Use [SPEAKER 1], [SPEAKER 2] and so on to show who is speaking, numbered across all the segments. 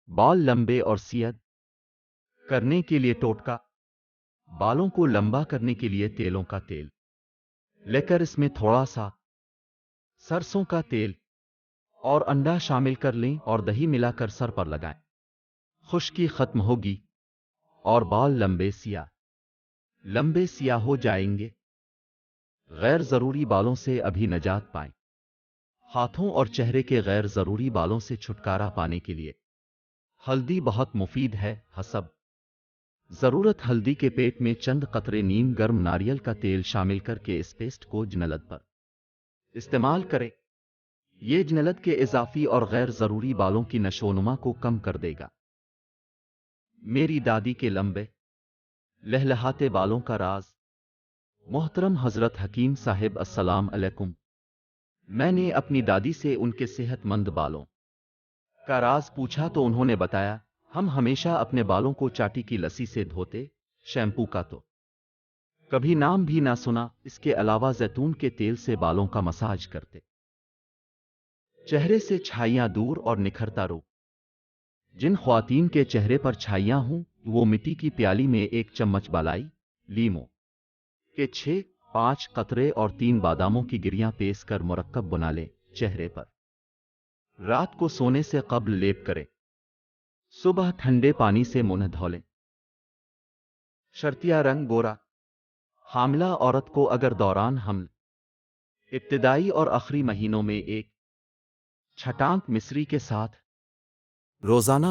[SPEAKER 1] بال لمبے اور سیاہ کرنے کے لیے ٹوٹکا۔ بالوں کو لمبا کرنے کے لیے تیلوں کا تیل لے کر اس میں تھوڑا سا سرسوں کا تیل اور انڈا شامل کر لیں اور دہی ملا کر سر پر لگائیں۔ خشکی ختم ہوگی اور بال لمبے سیاہ ہو جائیں گے۔ غیر ضروری بالوں سے ابھی نجات پائیں۔ ہاتھوں اور چہرے کے غیر ضروری بالوں سے چھٹکارا پانے کے لیے ہلدی بہت مفید ہے۔ حسب ضرورت ہلدی کے پیٹ میں چند قطرے نیم گرم ناریل کا تیل شامل کر کے اس پیسٹ کو جنلد پر استعمال کریں۔ یہ جنلد کے اضافی اور غیر ضروری بالوں کی نشوونما کو کم کر دے گا۔ میری دادی کے لمبے لہلہاتے بالوں کا راز۔ محترم حضرت حکیم صاحب السلام علیکم۔ میں نے اپنی دادی سے ان کے صحت مند بالوں کا راز پوچھا تو انہوں نے بتایا، ہم ہمیشہ اپنے بالوں کو چاٹی کی لسی سے دھوتے، شیمپو کا تو کبھی نام بھی نہ سنا، اس کے علاوہ زیتون کے تیل سے بالوں کا مساج کرتے، چہرے سے چھائیاں دور اور نکھرتا رو۔ جن خواتین کے چہرے پر چھائیاں ہوں وہ مٹی کی پیالی میں 1 چمچ بالائی لیموں کے 5 قطرے اور 3 باداموں کی گریاں پیس کر مرکب بنا لیں، چہرے پر رات کو سونے سے قبل لیپ کریں، صبح ٹھنڈے پانی سے منہ دھو لیں۔ شرطیہ رنگ گورا۔ حاملہ عورت کو اگر دوران حمل ابتدائی اور آخری مہینوں میں 1 چھٹانک مصری کے ساتھ روزانہ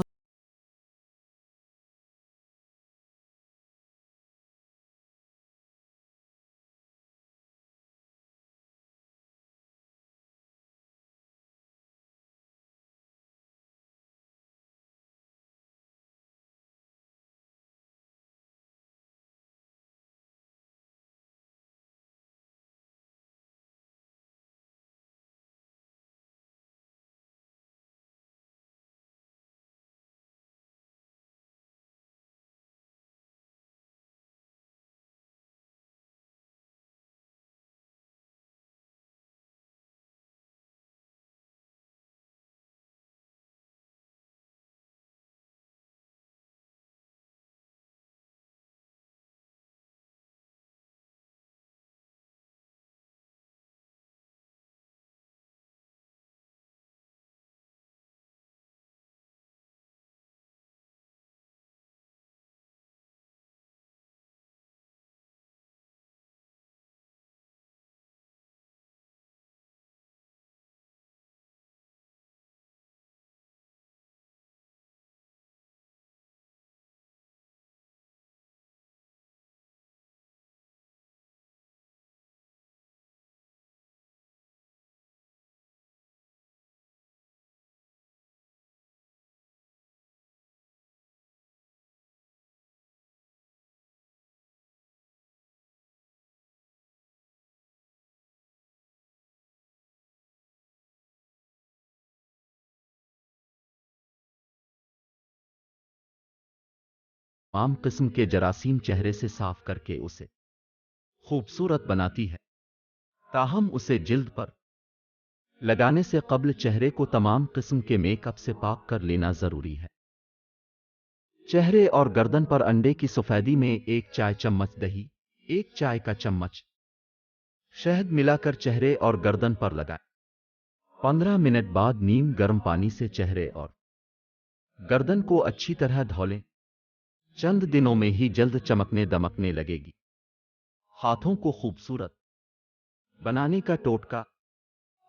[SPEAKER 1] تمام قسم کے جراثیم چہرے سے صاف کر کے اسے خوبصورت بناتی ہے، تاہم اسے جلد پر لگانے سے قبل چہرے کو تمام قسم کے میک اپ سے پاک کر لینا ضروری ہے۔ چہرے اور گردن پر انڈے کی سفیدی میں 1 چائے چمچ دہی، 1 چائے کا چمچ شہد ملا کر چہرے اور گردن پر لگائیں۔ 15 منٹ بعد نیم گرم پانی سے چہرے اور گردن کو اچھی طرح دھو لیں۔ چند دنوں میں ہی جلد چمکنے دمکنے لگے گی۔ ہاتھوں کو خوبصورت بنانے کا ٹوٹکا۔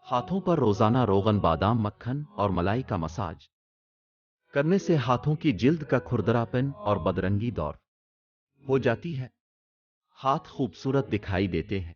[SPEAKER 1] ہاتھوں پر روزانہ روغن، بادام، مکھن اور ملائی کا مساج کرنے سے ہاتھوں کی جلد کا کھردرا پن اور بدرنگی دور ہو جاتی ہے۔ ہاتھ خوبصورت دکھائی دیتے ہیں۔